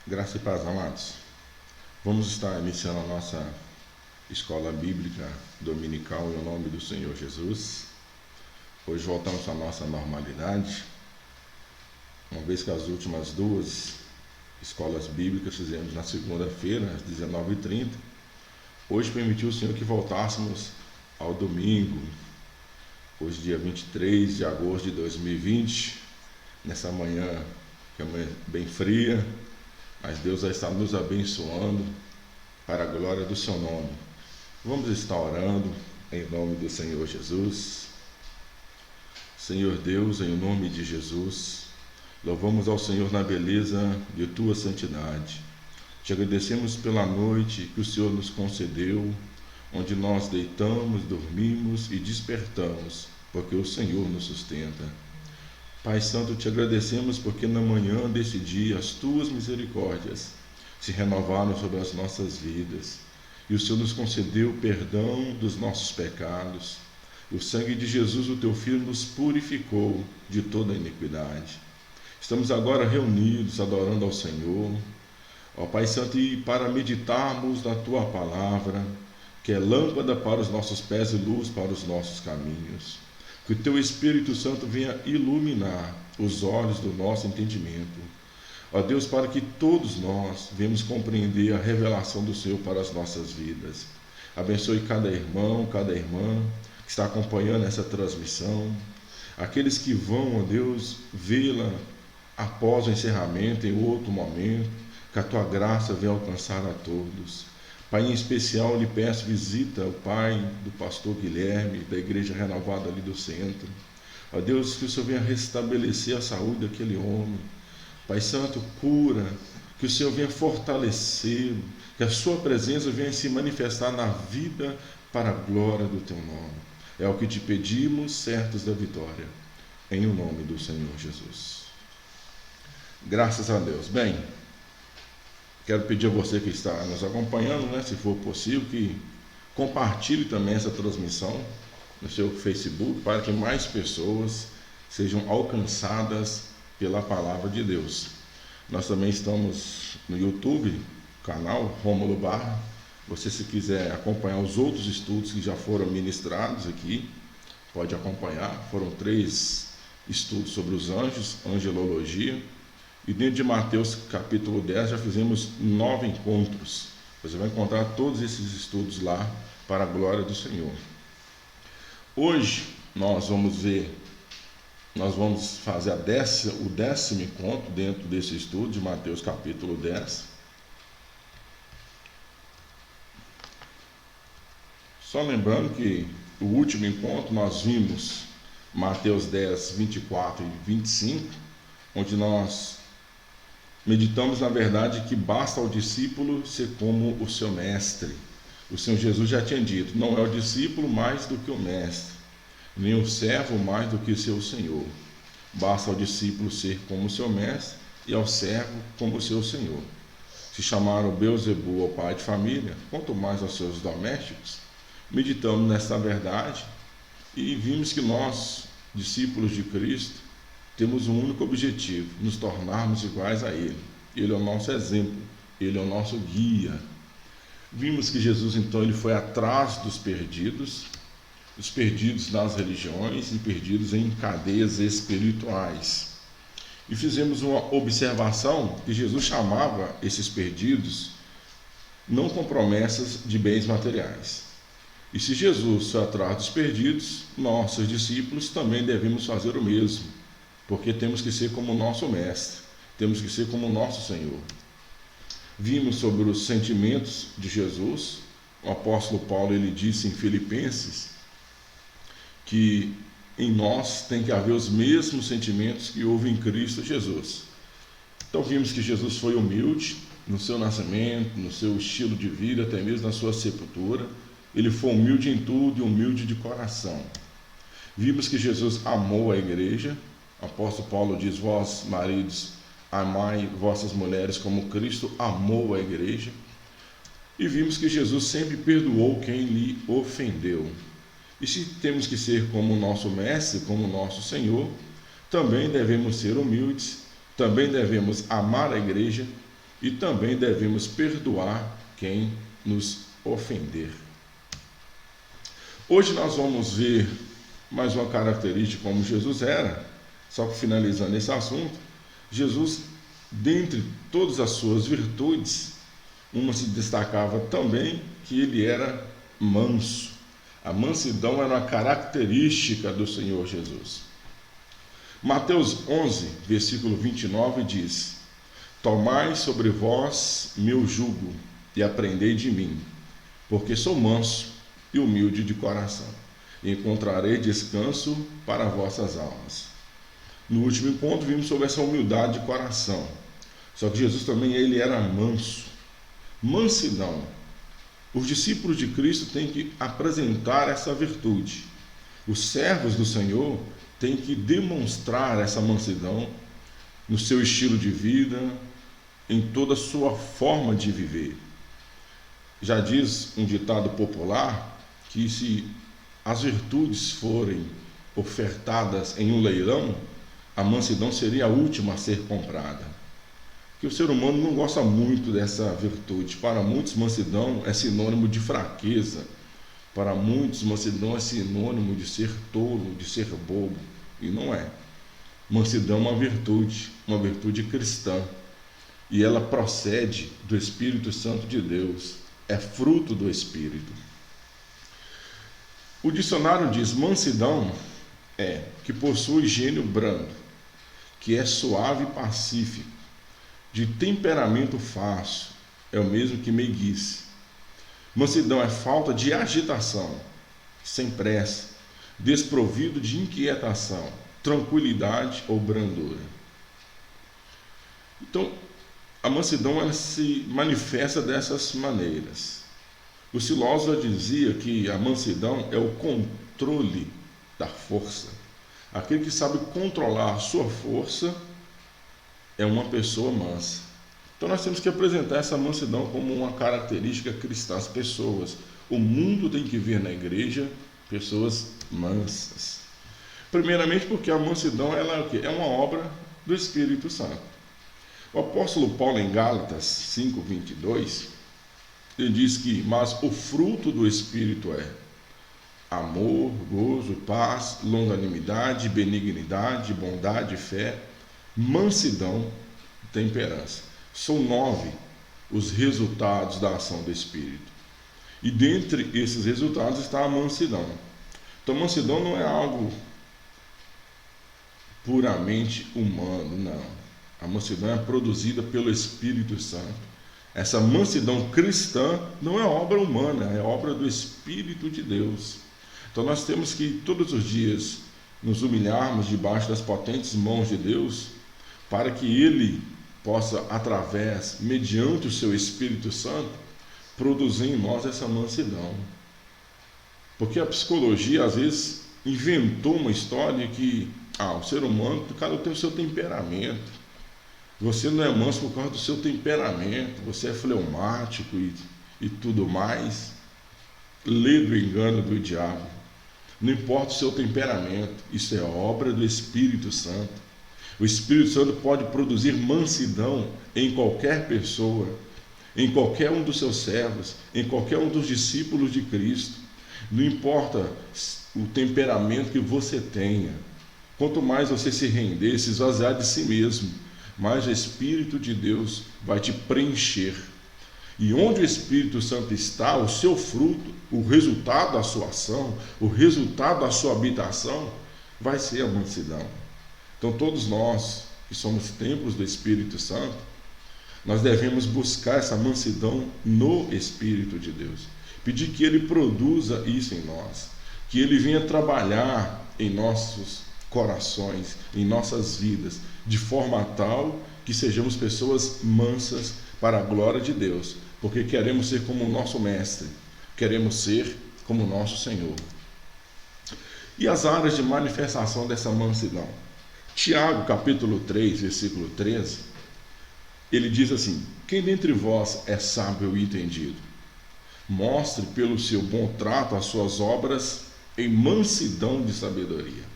Graça e paz, amados. Vamos estar iniciando a nossa escola bíblica dominical em nome do Senhor Jesus. Hoje voltamos à nossa normalidade, uma vez que as últimas duas escolas bíblicas fizemos na segunda-feira, às 19h30. Hoje permitiu o Senhor que voltássemos ao domingo, hoje dia 23 de agosto de 2020, nessa manhã que é bem fria, mas Deus já está nos abençoando para a glória do seu nome. Vamos estar orando em nome do Senhor Jesus. Senhor Deus, em nome de Jesus, louvamos ao Senhor na beleza de tua santidade. Te agradecemos pela noite que o Senhor nos concedeu, onde nós deitamos, dormimos e despertamos, porque o Senhor nos sustenta. Pai Santo, te agradecemos porque na manhã desse dia as tuas misericórdias se renovaram sobre as nossas vidas e o Senhor nos concedeu o perdão dos nossos pecados. O sangue de Jesus, o teu Filho, nos purificou de toda a iniquidade. Estamos agora reunidos adorando ao Senhor, ó Pai Santo, e para meditarmos na tua palavra, que é lâmpada para os nossos pés e luz para os nossos caminhos. Que o teu Espírito Santo venha iluminar os olhos do nosso entendimento. Ó Deus, para que todos nós venhamos compreender a revelação do Senhor para as nossas vidas. Abençoe cada irmão, cada irmã que está acompanhando essa transmissão. Aqueles que vão, ó Deus, vê-la após o encerramento, em outro momento. Que a tua graça venha alcançar a todos. Pai, em especial, lhe peço visita ao pai do pastor Guilherme, da Igreja Renovada ali do centro. Ó Deus, que o Senhor venha restabelecer a saúde daquele homem. Pai Santo, cura, que o Senhor venha fortalecê-lo, que a sua presença venha se manifestar na vida para a glória do teu nome. É o que te pedimos, certos da vitória, em o nome do Senhor Jesus. Graças a Deus. Bem, quero pedir a você que está nos acompanhando, se for possível, que compartilhe também essa transmissão no seu Facebook, para que mais pessoas sejam alcançadas pela palavra de Deus. Nós também estamos no YouTube, canal Rômulo Barra. Você, se quiser acompanhar os outros estudos que já foram ministrados aqui, pode acompanhar. Foram 3 estudos sobre os anjos, angelologia. E dentro de Mateus capítulo 10 já fizemos 9 encontros. Você vai encontrar todos esses estudos lá para a glória do Senhor. Hoje nós vamos fazer o 10º encontro dentro desse estudo de Mateus capítulo 10. Só lembrando que o último encontro nós vimos Mateus 10, 24 e 25, onde nós meditamos, na verdade, que basta ao discípulo ser como o seu mestre. O Senhor Jesus já tinha dito, não é o discípulo mais do que o mestre, nem o servo mais do que o seu senhor. Basta ao discípulo ser como o seu mestre e ao servo como o seu senhor. Se chamaram Beelzebul ao pai de família, quanto mais aos seus domésticos. Meditamos nesta verdade e vimos que nós, discípulos de Cristo, temos um único objetivo, nos tornarmos iguais a Ele. Ele é o nosso exemplo, Ele é o nosso guia. Vimos que Jesus, então, ele foi atrás dos perdidos nas religiões e perdidos em cadeias espirituais. E fizemos uma observação que Jesus chamava esses perdidos não com promessas de bens materiais. E se Jesus foi atrás dos perdidos, nós, seus discípulos, também devemos fazer o mesmo. Porque temos que ser como o nosso mestre, temos que ser como o nosso Senhor. Vimos sobre os sentimentos de Jesus. O apóstolo Paulo, ele disse em Filipenses que em nós tem que haver os mesmos sentimentos que houve em Cristo Jesus. Então vimos que Jesus foi humilde no seu nascimento, no seu estilo de vida, até mesmo na sua sepultura. Ele foi humilde em tudo e humilde de coração. Vimos que Jesus amou a igreja. O apóstolo Paulo diz, vós, maridos, amai vossas mulheres como Cristo amou a igreja. E vimos que Jesus sempre perdoou quem lhe ofendeu. E se temos que ser como o nosso mestre, como o nosso Senhor, também devemos ser humildes, também devemos amar a igreja e também devemos perdoar quem nos ofender. Hoje nós vamos ver mais uma característica como Jesus era, só que finalizando esse assunto, Jesus, dentre todas as suas virtudes, uma se destacava também que ele era manso. A mansidão era uma característica do Senhor Jesus. Mateus 11, versículo 29 diz: Tomai sobre vós meu jugo e aprendei de mim, porque sou manso e humilde de coração, e encontrarei descanso para vossas almas. No último encontro vimos sobre essa humildade de coração. Só que Jesus também ele era manso. Mansidão. Os discípulos de Cristo têm que apresentar essa virtude. Os servos do Senhor têm que demonstrar essa mansidão no seu estilo de vida, em toda a sua forma de viver. Já diz um ditado popular que se as virtudes forem ofertadas em um leilão, a mansidão seria a última a ser comprada. Que o ser humano não gosta muito dessa virtude. Para muitos, mansidão é sinônimo de fraqueza. Para muitos, mansidão é sinônimo de ser tolo, de ser bobo. E não é. Mansidão é uma virtude cristã. E ela procede do Espírito Santo de Deus. É fruto do Espírito. O dicionário diz: mansidão é que possui gênio brando, que é suave e pacífico, de temperamento fácil, é o mesmo que meiguice. Mansidão é falta de agitação, sem pressa, desprovido de inquietação, tranquilidade ou brandura. Então, a mansidão ela se manifesta dessas maneiras. O filósofo dizia que a mansidão é o controle da força. Aquele que sabe controlar a sua força é uma pessoa mansa. Então nós temos que apresentar essa mansidão como uma característica cristã. As pessoas, o mundo tem que ver na igreja pessoas mansas. Primeiramente porque a mansidão ela é uma obra do Espírito Santo. O apóstolo Paulo em Gálatas 5:22, ele diz que, mas o fruto do Espírito é amor, gozo, paz, longanimidade, benignidade, bondade, fé, mansidão, temperança. São 9 os resultados da ação do Espírito. E dentre esses resultados está a mansidão. Então, mansidão não é algo puramente humano, não. A mansidão é produzida pelo Espírito Santo. Essa mansidão cristã não é obra humana, é obra do Espírito de Deus. Então nós temos que todos os dias nos humilharmos debaixo das potentes mãos de Deus, para que Ele possa, através, mediante o seu Espírito Santo, produzir em nós essa mansidão. Porque a psicologia, às vezes, inventou uma história que o ser humano, cada um tem o seu temperamento. Você não é manso por causa do seu temperamento, você é fleumático e tudo mais. Lê do engano do diabo. Não importa o seu temperamento, isso é obra do Espírito Santo. O Espírito Santo pode produzir mansidão em qualquer pessoa, em qualquer um dos seus servos, em qualquer um dos discípulos de Cristo. Não importa o temperamento que você tenha. Quanto mais você se render, se esvaziar de si mesmo, mais o Espírito de Deus vai te preencher. E onde o Espírito Santo está, o seu fruto, o resultado da sua ação, o resultado da sua habitação, vai ser a mansidão. Então todos nós que somos templos do Espírito Santo, nós devemos buscar essa mansidão no Espírito de Deus. Pedir que Ele produza isso em nós, que Ele venha trabalhar em nossos corações, em nossas vidas, de forma tal que sejamos pessoas mansas para a glória de Deus, porque queremos ser como o nosso Mestre, queremos ser como o nosso Senhor. E as áreas de manifestação dessa mansidão? Tiago, capítulo 3, versículo 13, ele diz assim: quem dentre vós é sábio e entendido? Mostre pelo seu bom trato as suas obras em mansidão de sabedoria.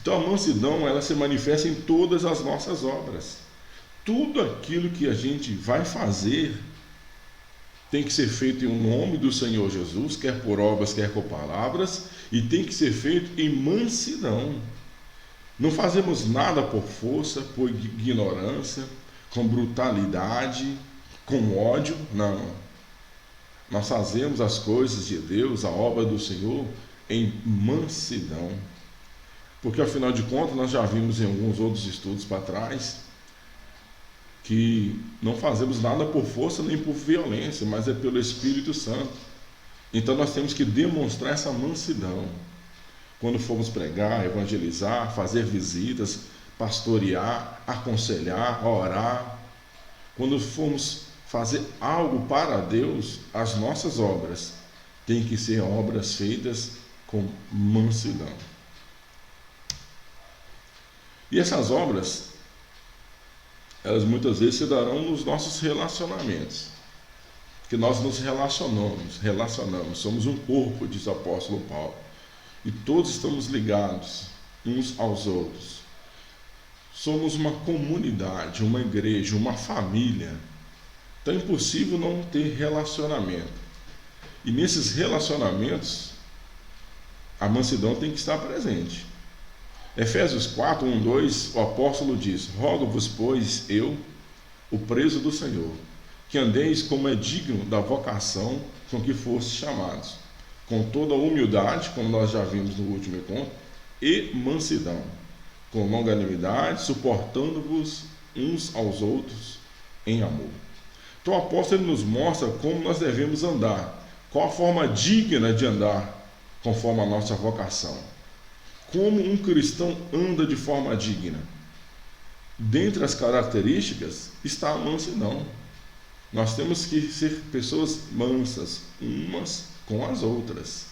Então a mansidão ela se manifesta em todas as nossas obras. tudo aquilo que a gente vai fazer tem que ser feito em nome do Senhor Jesus, quer por obras, quer por palavras, e tem que ser feito em mansidão. Não fazemos nada por força, por ignorância, com brutalidade, com ódio, não. Nós fazemos as coisas de Deus, a obra do Senhor, em mansidão. Porque, afinal de contas, nós já vimos em alguns outros estudos para trás que não fazemos nada por força nem por violência, mas é pelo Espírito Santo. Então nós temos que demonstrar essa mansidão. Quando formos pregar, evangelizar, fazer visitas, pastorear, aconselhar, orar, quando formos fazer algo para Deus, as nossas obras têm que ser obras feitas com mansidão. E essas obras, elas muitas vezes se darão nos nossos relacionamentos, que nós nos relacionamos, somos um corpo, diz o apóstolo Paulo, e todos estamos ligados uns aos outros. Somos uma comunidade, uma igreja, uma família. Então é impossível não ter relacionamento. E nesses relacionamentos, a mansidão tem que estar presente. Efésios 4, 1, 2, o apóstolo diz: rogo-vos, pois, eu, o preso do Senhor, que andeis como é digno da vocação com que fostes chamados, com toda humildade, como nós já vimos no último encontro, e mansidão, com longanimidade, suportando-vos uns aos outros em amor. Então o apóstolo nos mostra como nós devemos andar, qual a forma digna de andar conforme a nossa vocação. Como um cristão anda de forma digna? Dentre as características está a mansidão. Nós temos que ser pessoas mansas, umas com as outras.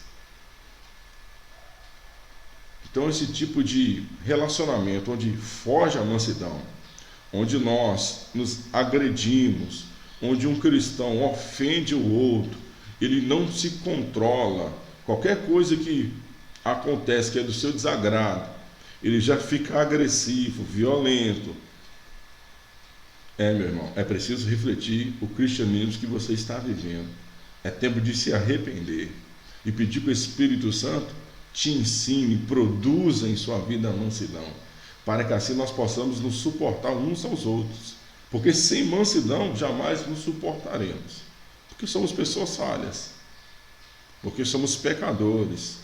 Então esse tipo de relacionamento onde foge a mansidão, onde nós nos agredimos, onde um cristão ofende o outro, ele não se controla, qualquer coisa que acontece que é do seu desagrado, ele já fica agressivo, violento. Meu irmão, é preciso refletir o cristianismo que você está vivendo. É tempo de se arrepender e pedir que o Espírito Santo te ensine, produza em sua vida a mansidão, para que assim nós possamos nos suportar uns aos outros. Porque sem mansidão jamais nos suportaremos. Porque somos pessoas falhas. Porque somos pecadores.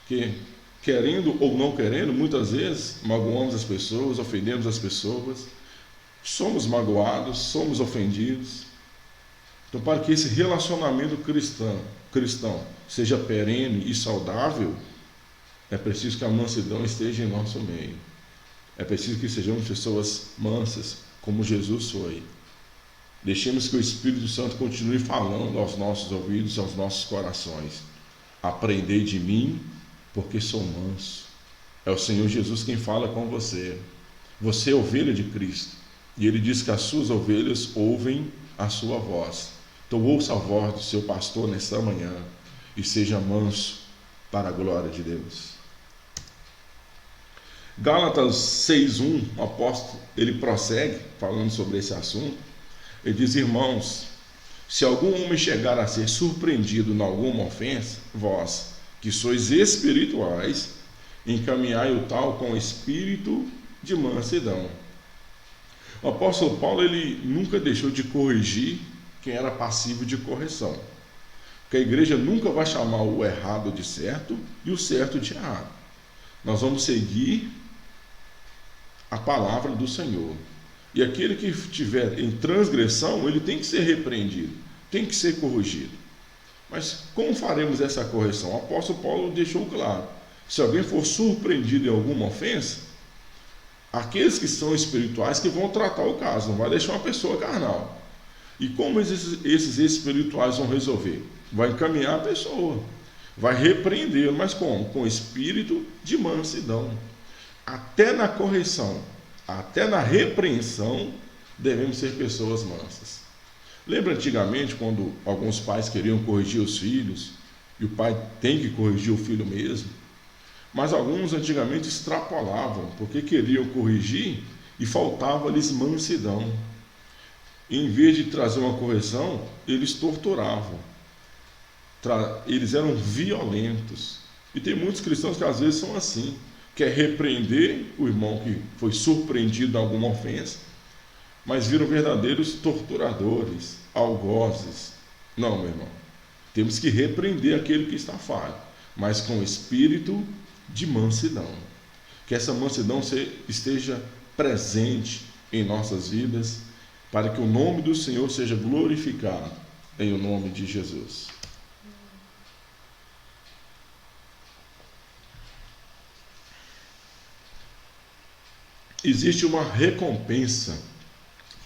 Que, querendo ou não querendo, muitas vezes magoamos as pessoas, ofendemos as pessoas, somos magoados, somos ofendidos. Então, para que esse relacionamento cristão seja perene e saudável, é preciso que a mansidão esteja em nosso meio. É preciso que sejamos pessoas mansas, como Jesus foi. Deixemos que o Espírito Santo continue falando aos nossos ouvidos e aos nossos corações. Aprendei de mim, porque sou manso. É o Senhor Jesus quem fala com você. Você é ovelha de Cristo. E Ele diz que as suas ovelhas ouvem a sua voz. Então ouça a voz do seu pastor nesta manhã e seja manso para a glória de Deus. Gálatas 6:1, o apóstolo, ele prossegue falando sobre esse assunto. Ele diz: irmãos, se algum homem chegar a ser surpreendido em alguma ofensa, vós, que sois espirituais, encaminhai o tal com espírito de mansidão. O apóstolo Paulo, ele nunca deixou de corrigir quem era passivo de correção. Porque a igreja nunca vai chamar o errado de certo e o certo de errado. Nós vamos seguir a palavra do Senhor. E aquele que estiver em transgressão, ele tem que ser repreendido, tem que ser corrigido. Mas como faremos essa correção? O apóstolo Paulo deixou claro: se alguém for surpreendido em alguma ofensa, aqueles que são espirituais que vão tratar o caso, não vai deixar uma pessoa carnal. E como esses espirituais vão resolver? Vai encaminhar a pessoa, vai repreender, mas como? Com espírito de mansidão. Até na correção, até na repreensão, devemos ser pessoas mansas. Lembra antigamente quando alguns pais queriam corrigir os filhos, e o pai tem que corrigir o filho mesmo? Mas alguns antigamente extrapolavam, porque queriam corrigir e faltava-lhes mansidão. Em vez de trazer uma correção, eles torturavam. Eles eram violentos. E tem muitos cristãos que às vezes são assim. Quer repreender o irmão que foi surpreendido em alguma ofensa, mas viram verdadeiros torturadores, algozes. Não, meu irmão. Temos que repreender aquele que está falho, mas com espírito de mansidão. Que essa mansidão esteja presente em nossas vidas, para que o nome do Senhor seja glorificado em o nome de Jesus. Existe uma recompensa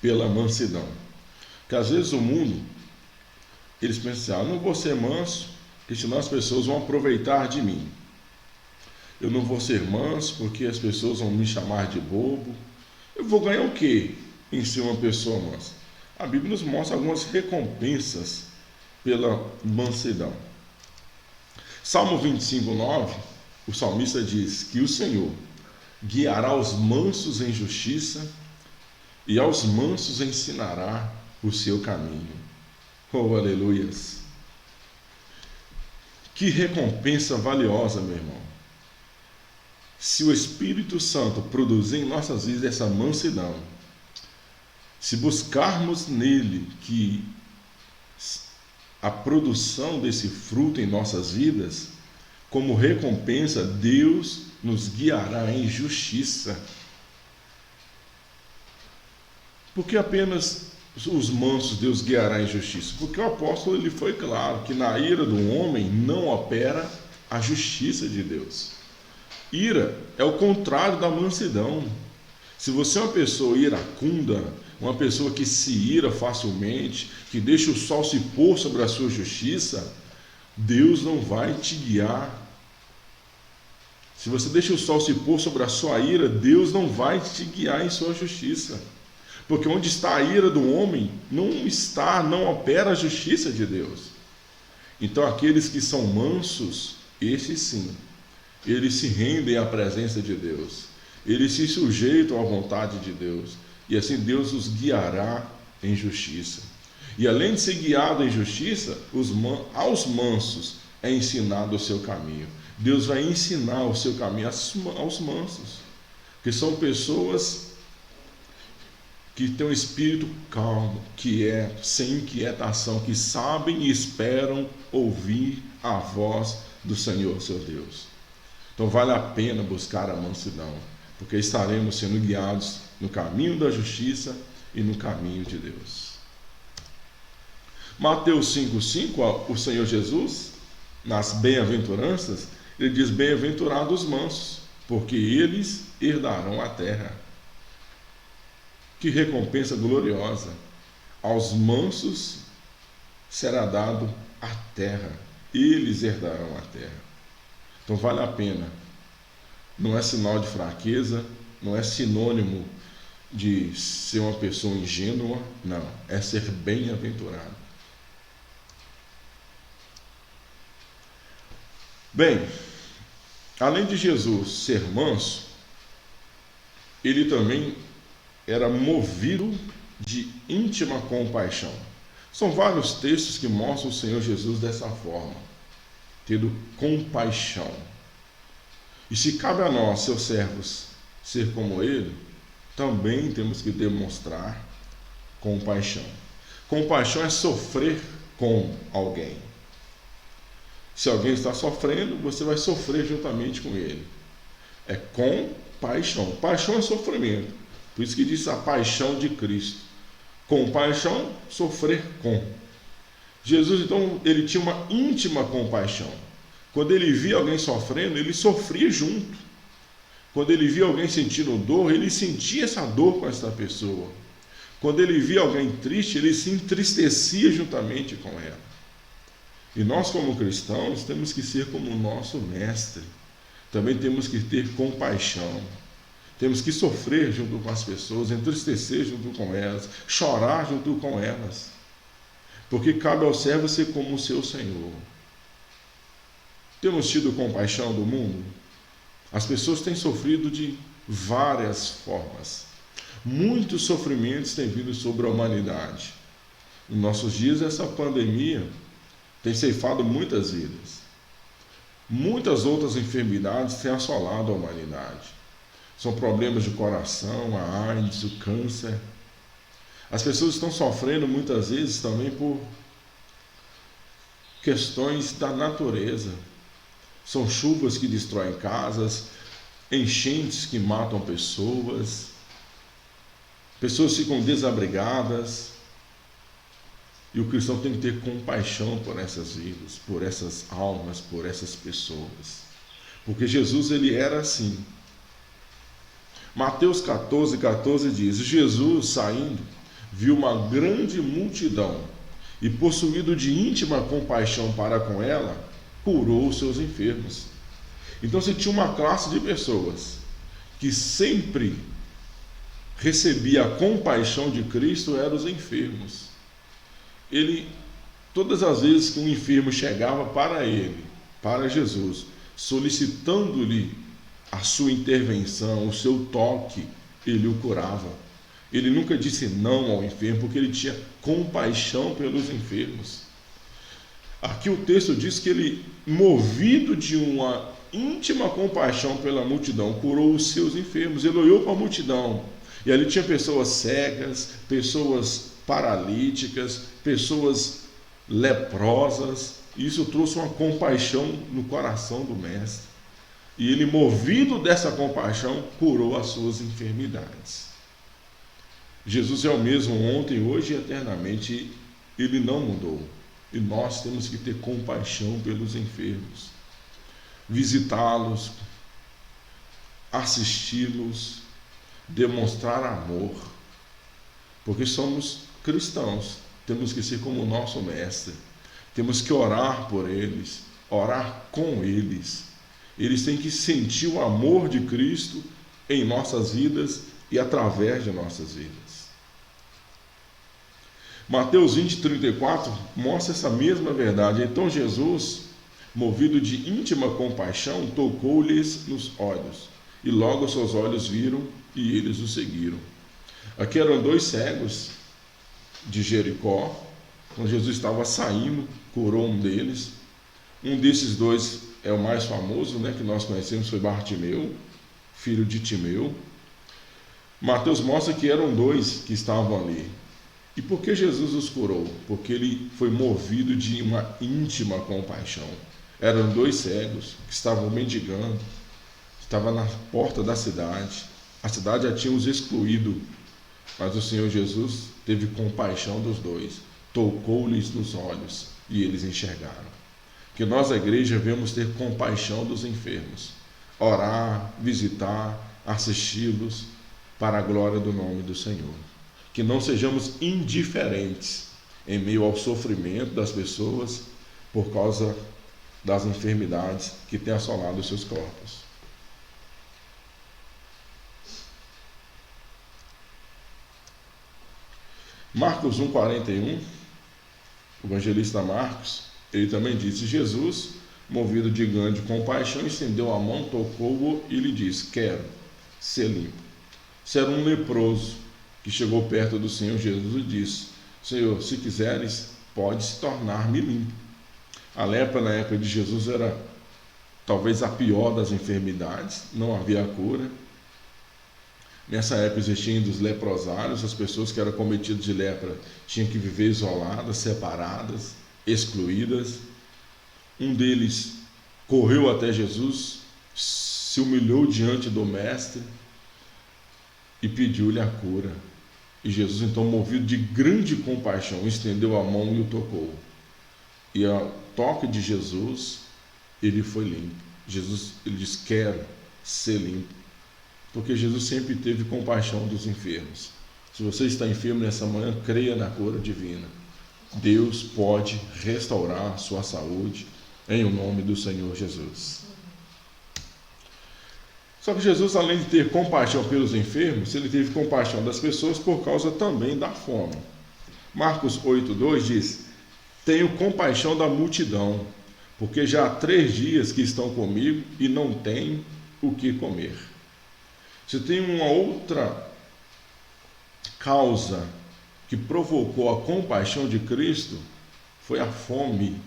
pela mansidão. Que às vezes o mundo, eles pensam assim, não vou ser manso, porque senão as pessoas vão aproveitar de mim. Eu não vou ser manso porque as pessoas vão me chamar de bobo. Eu vou ganhar o quê em ser uma pessoa mansa? A Bíblia nos mostra algumas recompensas pela mansidão. Salmo 25:9, o salmista diz que o Senhor guiará os mansos em justiça e aos mansos ensinará o seu caminho. Oh, aleluias! Que recompensa valiosa, meu irmão. Se o Espírito Santo produzir em nossas vidas essa mansidão, se buscarmos nele que a produção desse fruto em nossas vidas, como recompensa, Deus nos guiará em justiça. Por que apenas os mansos Deus guiará em justiça? Porque o apóstolo ele foi claro que na ira do homem não opera a justiça de Deus. Ira é o contrário da mansidão. Se você é uma pessoa iracunda, uma pessoa que se ira facilmente, que deixa o sol se pôr sobre a sua justiça, Deus não vai te guiar. Se você deixa o sol se pôr sobre a sua ira, Deus não vai te guiar em sua justiça. Porque onde está a ira do homem, não opera a justiça de Deus. Então aqueles que são mansos, esses sim, eles se rendem à presença de Deus. Eles se sujeitam à vontade de Deus. E assim Deus os guiará em justiça. E além de ser guiado em justiça, aos mansos é ensinado o seu caminho. Deus vai ensinar o seu caminho aos mansos, que são pessoas que têm um espírito calmo, que é sem inquietação, que sabem e esperam ouvir a voz do Senhor, seu Deus. Então vale a pena buscar a mansidão, porque estaremos sendo guiados no caminho da justiça e no caminho de Deus. Mateus 5,5, o Senhor Jesus, nas bem-aventuranças, ele diz: bem-aventurados os mansos, porque eles herdarão a terra. Que recompensa gloriosa! Aos mansos será dado a terra, eles herdarão a terra. Então vale a pena. Não é sinal de fraqueza, não é sinônimo de ser uma pessoa ingênua, não, é ser bem-aventurado. Bem, além de Jesus ser manso, ele também era movido de íntima compaixão. São vários textos que mostram o Senhor Jesus dessa forma, tendo compaixão. E se cabe a nós, seus servos, ser como ele, também temos que demonstrar compaixão. Compaixão é sofrer com alguém. Se alguém está sofrendo, você vai sofrer juntamente com ele. É compaixão. Paixão é sofrimento. Por isso que diz a paixão de Cristo. Compaixão, sofrer com. Jesus, então, ele tinha uma íntima compaixão. Quando ele via alguém sofrendo, ele sofria junto. Quando ele via alguém sentindo dor, ele sentia essa dor com essa pessoa. Quando ele via alguém triste, ele se entristecia juntamente com ela. E nós, como cristãos, temos que ser como o nosso mestre. Também temos que ter compaixão. Temos que sofrer junto com as pessoas, entristecer junto com elas, chorar junto com elas. Porque cabe ao servo ser como o seu Senhor. Temos tido compaixão do mundo? As pessoas têm sofrido de várias formas. Muitos sofrimentos têm vindo sobre a humanidade. Em nossos dias, essa pandemia tem ceifado muitas vidas. Muitas outras enfermidades têm assolado a humanidade. São problemas de coração, a AIDS, o câncer. As pessoas estão sofrendo muitas vezes também por questões da natureza. São chuvas que destroem casas, enchentes que matam pessoas, pessoas ficam desabrigadas. E o cristão tem que ter compaixão por essas vidas, por essas almas, por essas pessoas. Porque Jesus, ele era assim. Mateus 14:14 diz: Jesus, saindo, viu uma grande multidão e, possuído de íntima compaixão para com ela, curou os seus enfermos. Então, se tinha uma classe de pessoas que sempre recebia a compaixão de Cristo, eram os enfermos. Todas as vezes que um enfermo chegava para ele, para Jesus, solicitando-lhe a sua intervenção, o seu toque, ele o curava. Ele nunca disse não ao enfermo, porque ele tinha compaixão pelos enfermos. Aqui o texto diz que ele, movido de uma íntima compaixão pela multidão, curou os seus enfermos. Ele olhou para a multidão e ali tinha pessoas cegas, pessoas paralíticas, pessoas leprosas. E isso trouxe uma compaixão no coração do mestre. E ele, movido dessa compaixão, curou as suas enfermidades. Jesus é o mesmo ontem, hoje e eternamente. Ele não mudou. E nós temos que ter compaixão pelos enfermos. Visitá-los, assisti-los, demonstrar amor. Porque somos cristãos. Temos que ser como o nosso mestre. Temos que orar por eles, orar com eles. Eles têm que sentir o amor de Cristo em nossas vidas e através de nossas vidas. Mateus 20:34 mostra essa mesma verdade. Então Jesus, movido de íntima compaixão, tocou-lhes nos olhos, e logo seus olhos viram e eles o seguiram. Aqui eram 2 cegos de Jericó. Quando Jesus estava saindo, curou um deles. Um desses 2 é o mais famoso, que nós conhecemos, foi Bartimeu, filho de Timeu. Mateus mostra que eram 2 que estavam ali. E por que Jesus os curou? Porque ele foi movido de uma íntima compaixão. Eram 2 cegos que estavam mendigando, estavam na porta da cidade. A cidade já tinha os excluído, mas o Senhor Jesus teve compaixão dos 2, tocou-lhes nos olhos e eles enxergaram. Que nós, a igreja, devemos ter compaixão dos enfermos, orar, visitar, assisti-los para a glória do nome do Senhor. Que não sejamos indiferentes em meio ao sofrimento das pessoas por causa das enfermidades que têm assolado os seus corpos. Marcos 1:41, o evangelista Marcos, ele também disse: Jesus, movido de grande compaixão, estendeu a mão, tocou-o e lhe disse: quero ser limpo. Isso era um leproso que chegou perto do Senhor Jesus e disse: Senhor, se quiseres, podes tornar-me limpo. A lepra na época de Jesus era talvez a pior das enfermidades, não havia cura. Nessa época existiam os leprosários, as pessoas que eram cometidas de lepra tinham que viver isoladas, separadas, excluídas. Um deles correu até Jesus, se humilhou diante do mestre e pediu-lhe a cura. E Jesus, então, movido de grande compaixão, estendeu a mão e o tocou. E ao toque de Jesus, ele foi limpo. Jesus, ele diz: quero ser limpo. Porque Jesus sempre teve compaixão dos enfermos. Se você está enfermo nessa manhã, creia na cura divina. Deus pode restaurar a sua saúde em o nome do Senhor Jesus. Só que Jesus, além de ter compaixão pelos enfermos, ele teve compaixão das pessoas por causa também da fome. Marcos 8:2 diz: tenho compaixão da multidão, porque já há 3 dias que estão comigo e não têm o que comer. Você tem uma outra causa que provocou a compaixão de Cristo foi a fome.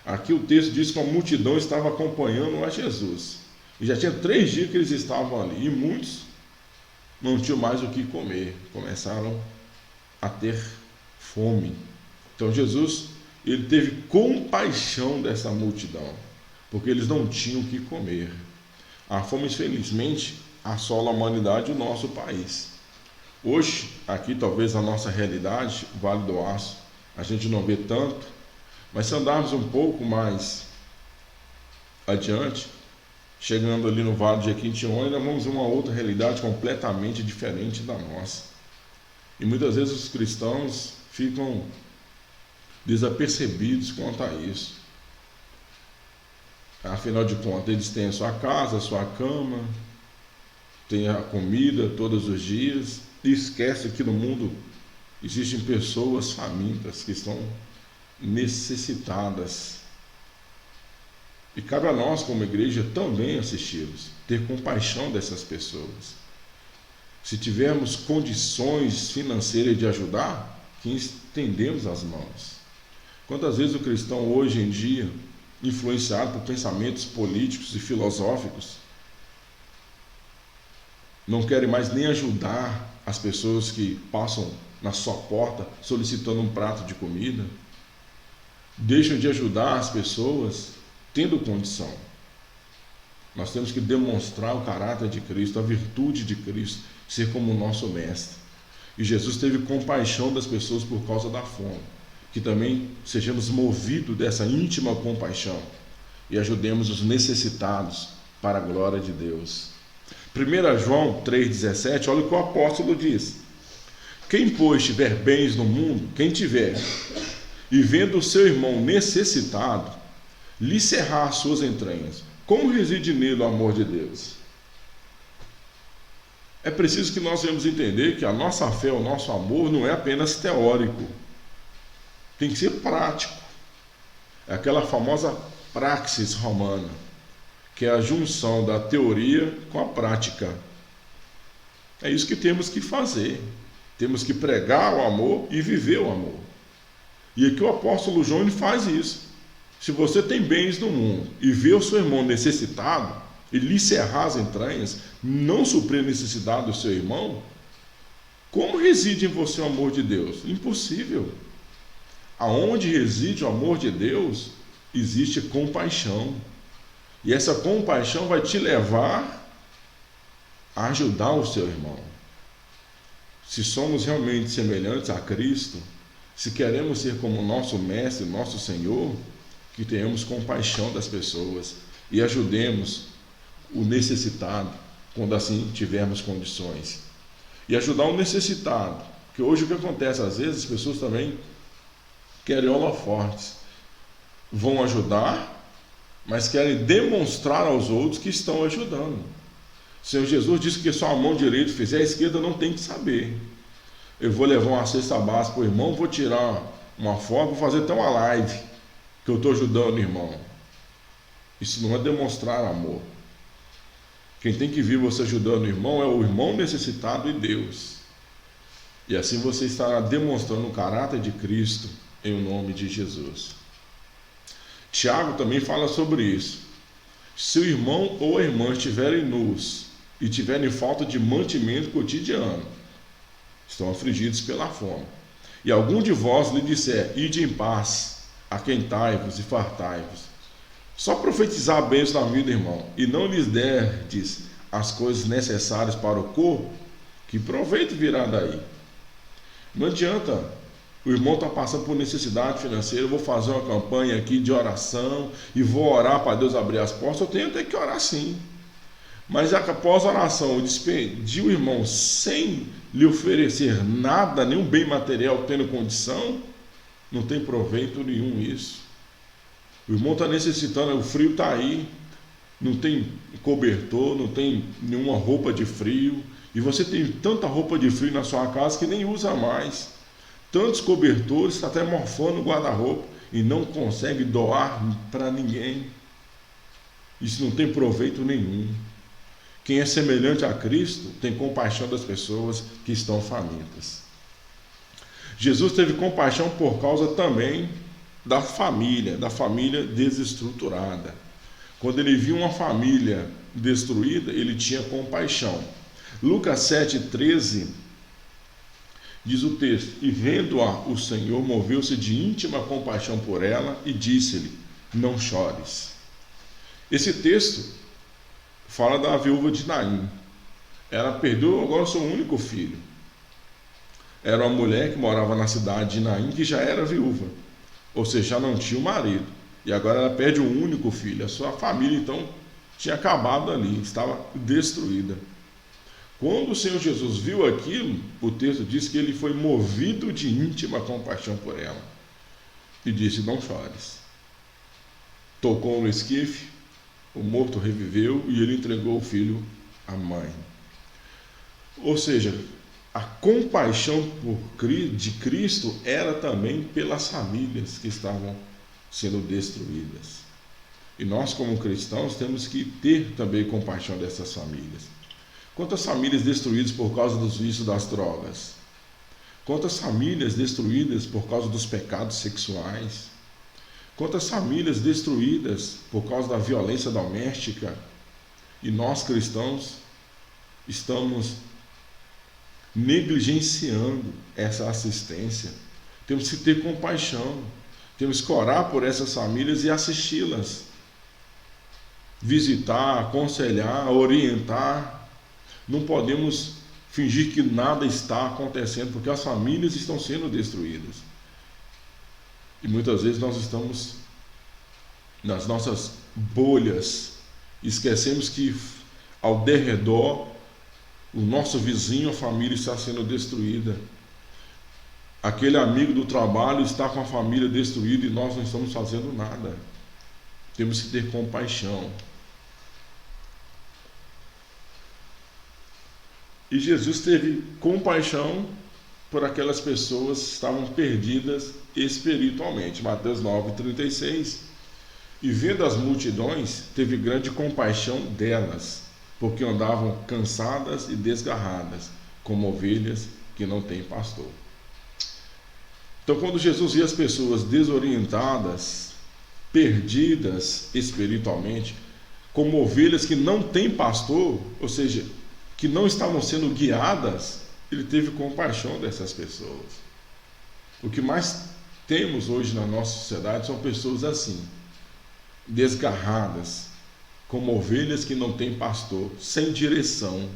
Aqui o texto diz que a multidão estava acompanhando a Jesus. E já tinha 3 dias que eles estavam ali. E muitos não tinham mais o que comer. Começaram a ter fome. Então Jesus, ele teve compaixão dessa multidão, porque eles não tinham o que comer. A fome, infelizmente, assola a humanidade e o nosso país. Hoje, aqui talvez a nossa realidade, Vale do Aço, a gente não vê tanto, mas se andarmos um pouco mais adiante, chegando ali no Vale de Jequitinhonha, nós vamos ver uma outra realidade completamente diferente da nossa. E muitas vezes os cristãos ficam desapercebidos quanto a isso. Afinal de contas, eles têm a sua casa, a sua cama, têm a comida todos os dias, e esquece que no mundo existem pessoas famintas que estão necessitadas. E cabe a nós, como igreja, também assisti-los, ter compaixão dessas pessoas. Se tivermos condições financeiras de ajudar, que estendemos as mãos. Quantas vezes o cristão hoje em dia, influenciado por pensamentos políticos e filosóficos, não quer mais nem ajudar as pessoas que passam na sua porta solicitando um prato de comida, deixam de ajudar as pessoas tendo condição. Nós temos que demonstrar o caráter de Cristo, a virtude de Cristo, ser como o nosso mestre. E Jesus teve compaixão das pessoas por causa da fome. Que também sejamos movidos dessa íntima compaixão e ajudemos os necessitados para a glória de Deus. 1 João 3,17, olha o que o apóstolo diz: quem, pois, tiver bens no mundo, quem tiver, e vendo o seu irmão necessitado, lhe cerrar as suas entranhas, como reside nele o amor de Deus? É preciso que nós venhamos entender que a nossa fé, o nosso amor, não é apenas teórico. Tem que ser prático. É aquela famosa praxis romana, que é a junção da teoria com a prática. É isso que temos que fazer. Temos que pregar o amor e viver o amor. E aqui o apóstolo João ele faz isso. Se você tem bens no mundo e vê o seu irmão necessitado e lhe cerrar as entranhas, não suprir a necessidade do seu irmão, como reside em você o amor de Deus? Impossível. Aonde reside o amor de Deus, existe compaixão. E essa compaixão vai te levar a ajudar o seu irmão. Se somos realmente semelhantes a Cristo, se queremos ser como nosso Mestre, nosso Senhor, que tenhamos compaixão das pessoas e ajudemos o necessitado quando assim tivermos condições. E ajudar o necessitado, porque hoje o que acontece, às vezes as pessoas também querem holofortes, vão ajudar, mas querem demonstrar aos outros que estão ajudando. O Senhor Jesus disse que só a mão direita fizer, a esquerda não tem que saber. Eu vou levar uma cesta básica para o irmão, vou tirar uma foto, vou fazer até uma live, que eu estou ajudando o irmão. Isso não é demonstrar amor. Quem tem que vir você ajudando o irmão é o irmão necessitado e Deus. E assim você estará demonstrando o caráter de Cristo em nome de Jesus. Tiago também fala sobre isso. Se o irmão ou a irmã estiverem nus e tiverem falta de mantimento cotidiano, estão afligidos pela fome, e algum de vós lhe disser: ide em paz, aquentai-vos e fartai-vos, só profetizar a bênção na vida, irmão, e não lhes derdes as coisas necessárias para o corpo, que proveito virá daí? Não adianta. O irmão está passando por necessidade financeira, eu vou fazer uma campanha aqui de oração e vou orar para Deus abrir as portas. Eu tenho até que orar sim. Mas após a oração, eu despedir o irmão sem lhe oferecer nada, nenhum bem material, tendo condição, não tem proveito nenhum isso. O irmão está necessitando, o frio está aí, não tem cobertor, não tem nenhuma roupa de frio, e você tem tanta roupa de frio na sua casa que nem usa mais. Tantos cobertores, está até morfando o guarda-roupa e não consegue doar para ninguém. Isso não tem proveito nenhum. Quem é semelhante a Cristo tem compaixão das pessoas que estão famintas. Jesus teve compaixão por causa também da família desestruturada. Quando ele viu uma família destruída, ele tinha compaixão. Lucas 7,13 diz o texto: e vendo-a, o Senhor moveu-se de íntima compaixão por ela e disse-lhe: não chores. Esse texto fala da viúva de Naim. Ela perdeu agora o seu único filho. Era uma mulher que morava na cidade de Naim, que já era viúva, ou seja, já não tinha um marido. E agora ela perde um único filho. A sua família, então, tinha acabado ali, estava destruída. Quando o Senhor Jesus viu aquilo, o texto diz que ele foi movido de íntima compaixão por ela e disse: não chores. Tocou no esquife, o morto reviveu e ele entregou o filho à mãe. Ou seja, a compaixão de Cristo era também pelas famílias que estavam sendo destruídas. E nós, como cristãos, temos que ter também compaixão dessas famílias. Quantas famílias destruídas por causa dos vícios das drogas? Quantas famílias destruídas por causa dos pecados sexuais? Quantas famílias destruídas por causa da violência doméstica? E nós, cristãos, estamos negligenciando essa assistência. Temos que ter compaixão. Temos que orar por essas famílias e assisti-las. Visitar, aconselhar, orientar. Não podemos fingir que nada está acontecendo, porque as famílias estão sendo destruídas. E muitas vezes nós estamos nas nossas bolhas, esquecemos que ao derredor, o nosso vizinho, a família está sendo destruída. Aquele amigo do trabalho está com a família destruída e nós não estamos fazendo nada. Temos que ter compaixão. E Jesus teve compaixão por aquelas pessoas que estavam perdidas espiritualmente. Mateus 9,36. E vendo as multidões, teve grande compaixão delas, porque andavam cansadas e desgarradas, como ovelhas que não têm pastor. Então, quando Jesus via as pessoas desorientadas, perdidas espiritualmente, como ovelhas que não têm pastor, ou seja, que não estavam sendo guiadas, ele teve compaixão dessas pessoas. O que mais temos hoje na nossa sociedade são pessoas assim, desgarradas, como ovelhas que não têm pastor, sem direção.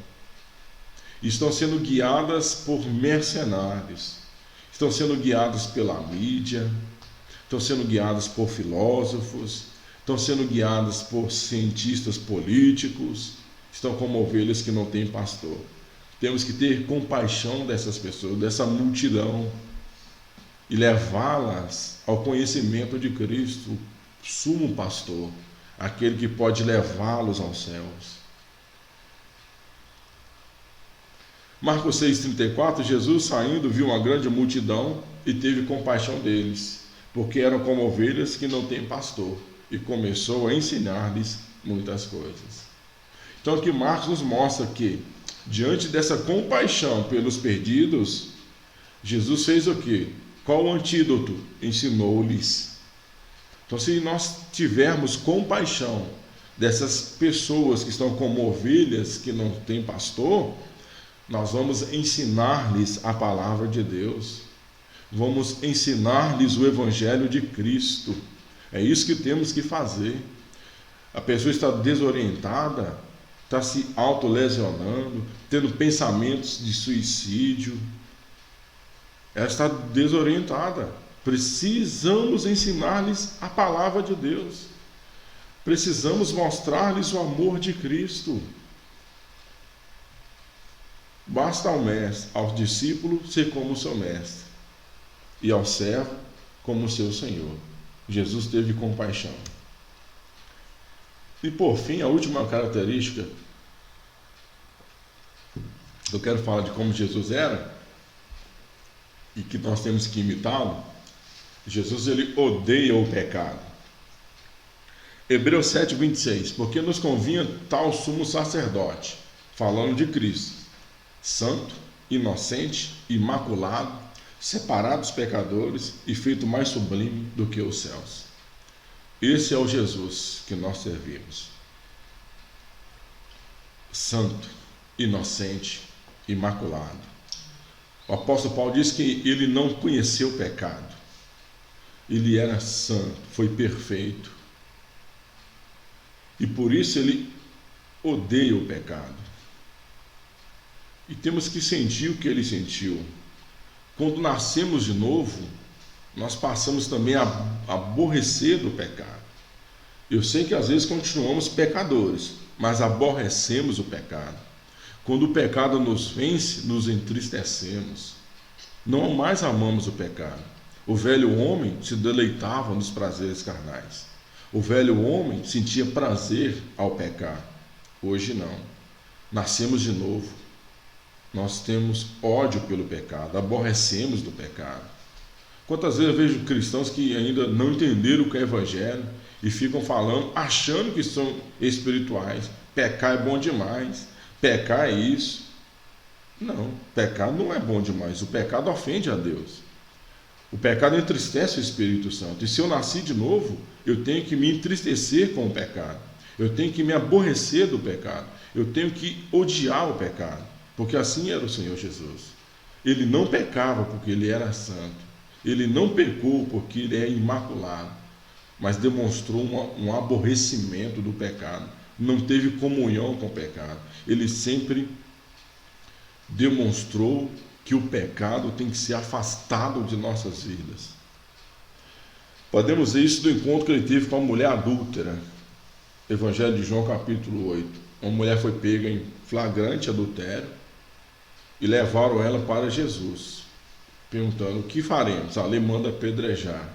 Estão sendo guiadas por mercenários, estão sendo guiadas pela mídia, estão sendo guiadas por filósofos, estão sendo guiadas por cientistas políticos, estão como ovelhas que não têm pastor. Temos que ter compaixão dessas pessoas, dessa multidão, e levá-las ao conhecimento de Cristo, sumo pastor, aquele que pode levá-los aos céus. Marcos 6,34, Jesus saindo viu uma grande multidão e teve compaixão deles, porque eram como ovelhas que não têm pastor, e começou a ensinar-lhes muitas coisas. Então aqui Marcos nos mostra que, diante dessa compaixão pelos perdidos, Jesus fez o quê? Qual o antídoto? Ensinou-lhes. Então, se nós tivermos compaixão dessas pessoas que estão como ovelhas que não têm pastor, nós vamos ensinar-lhes a palavra de Deus, vamos ensinar-lhes o Evangelho de Cristo. É isso que temos que fazer. A pessoa está desorientada, está se autolesionando, tendo pensamentos de suicídio, ela está desorientada. Precisamos ensinar-lhes a palavra de Deus. Precisamos mostrar-lhes o amor de Cristo. Basta ao mestre, ao discípulo, ser como o seu mestre, e ao servo como o seu senhor. Jesus teve compaixão. E por fim, a última característica, eu quero falar de como Jesus era, e que nós temos que imitá-lo. Jesus, ele odeia o pecado. Hebreus 7, 26. Porque nos convinha tal sumo sacerdote, falando de Cristo, santo, inocente, imaculado, separado dos pecadores e feito mais sublime do que os céus. Esse é o Jesus que nós servimos. Santo, inocente, imaculado. O apóstolo Paulo diz que ele não conheceu o pecado. Ele era santo, foi perfeito. E por isso ele odeia o pecado. E temos que sentir o que ele sentiu. Quando nascemos de novo, nós passamos também a aborrecer do pecado. Eu sei que às vezes continuamos pecadores, mas aborrecemos o pecado. Quando o pecado nos vence, nos entristecemos. Não mais amamos o pecado. O velho homem se deleitava nos prazeres carnais. O velho homem sentia prazer ao pecar. Hoje não. Nascemos de novo. Nós temos ódio pelo pecado, aborrecemos do pecado. Quantas vezes eu vejo cristãos que ainda não entenderam o que é evangelho e ficam falando, achando que são espirituais. Pecar é bom demais. Pecar é isso. Não, pecar não é bom demais. O pecado ofende a Deus. O pecado entristece o Espírito Santo. E se eu nasci de novo, eu tenho que me entristecer com o pecado. Eu tenho que me aborrecer do pecado. Eu tenho que odiar o pecado. Porque assim era o Senhor Jesus. Ele não pecava porque ele era santo. Ele não pecou porque ele é imaculado. Mas demonstrou um aborrecimento do pecado. Não teve comunhão com o pecado. Ele sempre demonstrou que o pecado tem que ser afastado de nossas vidas. Podemos ver isso do encontro que ele teve com a mulher adúltera. Evangelho de João, capítulo 8. Uma mulher foi pega em flagrante adultério e levaram ela para Jesus, perguntando: o que faremos? A lei manda apedrejar.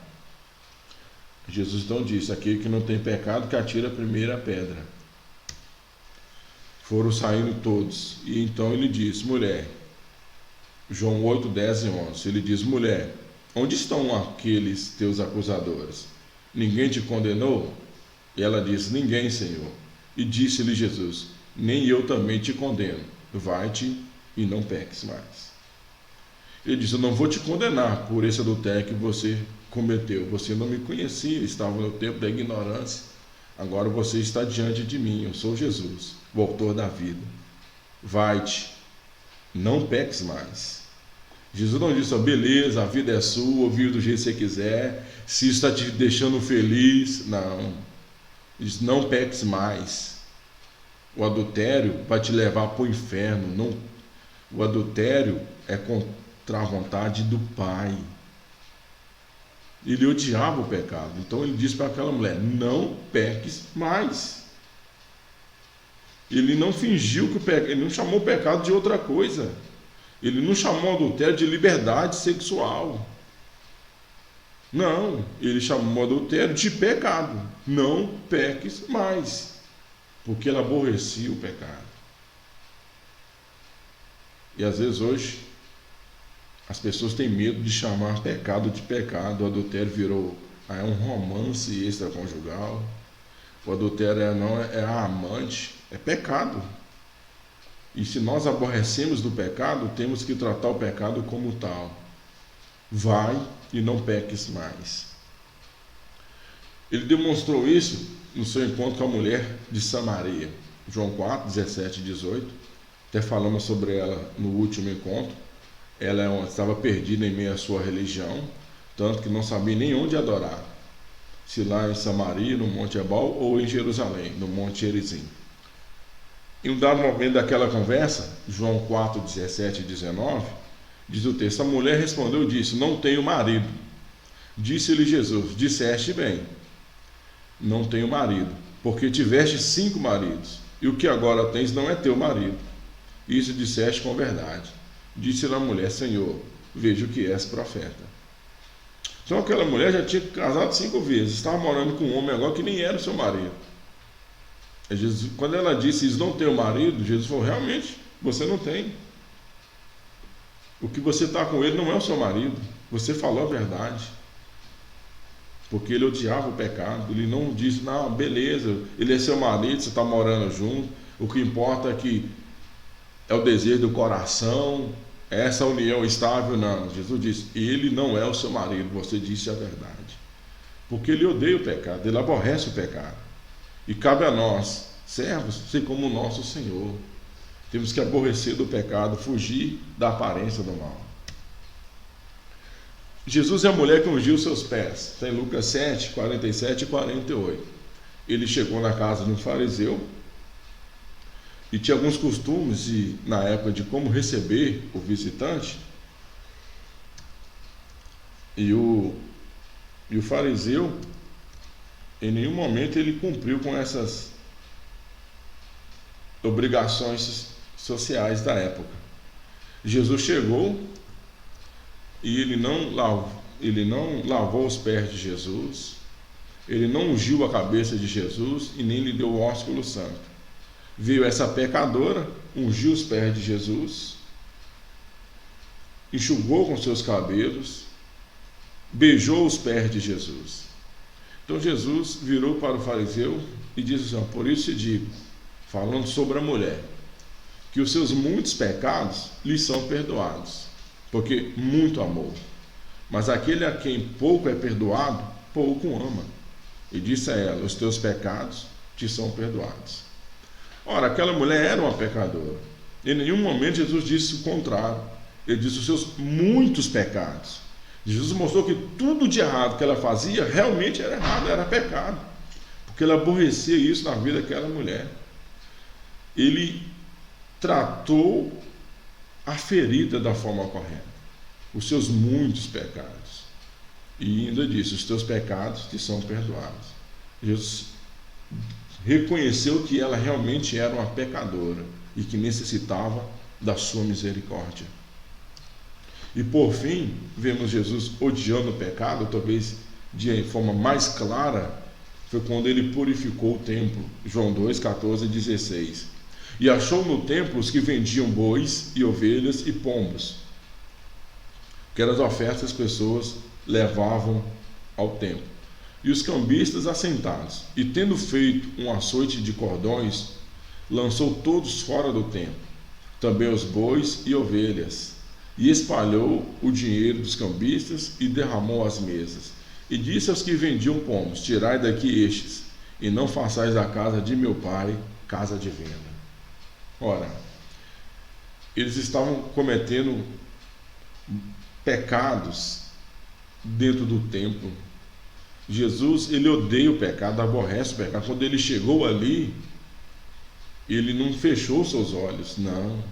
Jesus então disse: aquele que não tem pecado, que atire a primeira pedra. Foram saindo todos. E então ele disse: mulher, João 8, 10 e 11. Ele diz: mulher, onde estão aqueles teus acusadores? Ninguém te condenou? E ela disse: ninguém, Senhor. E disse-lhe Jesus: nem eu também te condeno. Vai-te e não peques mais. Ele disse: eu não vou te condenar por esse adultério que você cometeu. Você não me conhecia, estava no tempo da ignorância. Agora você está diante de mim. Eu sou Jesus, o autor da vida. Vai-te, não peques mais. Jesus não disse: beleza, a vida é sua, vive do jeito que você quiser, se isso está te deixando feliz. Não. Ele disse: não peques mais. O adultério vai te levar para o inferno. Não. O adultério é contra a vontade do Pai. Ele odiava o pecado. Então ele disse para aquela mulher: não peques mais. Ele não fingiu que o pecado, ele não chamou o pecado de outra coisa. Ele não chamou o adultério de liberdade sexual. Não, ele chamou o adultério de pecado. Não peques mais. Porque ele aborrecia o pecado. E às vezes hoje as pessoas têm medo de chamar pecado de pecado. O adultério virou um romance extraconjugal. O adultério é a amante. É pecado. E se nós aborrecemos do pecado, temos que tratar o pecado como tal. Vai e não peques mais. Ele demonstrou isso no seu encontro com a mulher de Samaria. João 4, 17 e 18. Até falamos sobre ela no último encontro. Ela estava perdida em meio à sua religião, tanto que não sabia nem onde adorar. Se lá em Samaria, no Monte Ebal, ou em Jerusalém, no Monte Gerizim. Em um dado momento daquela conversa, João 4, 17 e 19, diz o texto: a mulher respondeu e disse: não tenho marido. Disse-lhe Jesus: disseste bem, não tenho marido, porque tiveste 5 maridos, e o que agora tens não é teu marido. Isso disseste com verdade. Disse-lhe a mulher: Senhor, vejo que és profeta. Então aquela mulher já tinha casado 5 vezes, estava morando com um homem agora que nem era o seu marido. Jesus, quando ela disse: isso não tem marido, Jesus falou: realmente, você não tem. O que você está com ele não é o seu marido. Você falou a verdade. porque ele odiava o pecado. Ele não disse, não, beleza, ele é seu marido, você está morando junto, o que importa é que é o desejo do coração, essa união estável. Não, Jesus disse, ele não é o seu marido, você disse a verdade, porque ele odeia o pecado, ele aborrece o pecado, e cabe a nós, servos, ser como o nosso Senhor. Temos que aborrecer do pecado, fugir da aparência do mal. Jesus é a mulher que ungiu seus pés. Está em Lucas 7, 47 e 48. Ele chegou na casa de um fariseu e tinha alguns costumes na época de como receber o visitante. E o fariseu, em nenhum momento ele cumpriu com essas obrigações sociais da época. Jesus chegou e ele não lavou os pés de Jesus, ele não ungiu a cabeça de Jesus e nem lhe deu o ósculo santo. Veio essa pecadora, ungiu os pés de Jesus, enxugou com seus cabelos, beijou os pés de Jesus. Então Jesus virou para o fariseu e disse assim, por isso te digo, falando sobre a mulher, que os seus muitos pecados lhe são perdoados, porque muito amou. Mas aquele a quem pouco é perdoado, pouco ama. E disse a ela, os teus pecados te são perdoados. Ora, aquela mulher era uma pecadora. Em nenhum momento Jesus disse o contrário. Ele disse os seus muitos pecados. Jesus mostrou que tudo de errado que ela fazia realmente era errado, era pecado, porque ela aborrecia isso na vida daquela mulher. Ele tratou a ferida da forma correta, os seus muitos pecados, e ainda disse, os teus pecados te são perdoados. Jesus reconheceu que ela realmente era uma pecadora e que necessitava da sua misericórdia. E por fim, vemos Jesus odiando o pecado, talvez de forma mais clara, foi quando ele purificou o templo, João 2, 14 e 16. E achou no templo os que vendiam bois e ovelhas e pombos, que eram as ofertas que as pessoas levavam ao templo, e os cambistas assentados. E tendo feito um açoite de cordões, lançou todos fora do templo, também os bois e ovelhas, e espalhou o dinheiro dos cambistas e derramou as mesas. E disse aos que vendiam pombos, tirai daqui estes, e não façais da casa de meu pai casa de venda. Ora, eles estavam cometendo pecados dentro do templo. Jesus, ele odeia o pecado, aborrece o pecado. Quando ele chegou ali, ele não fechou seus olhos, não.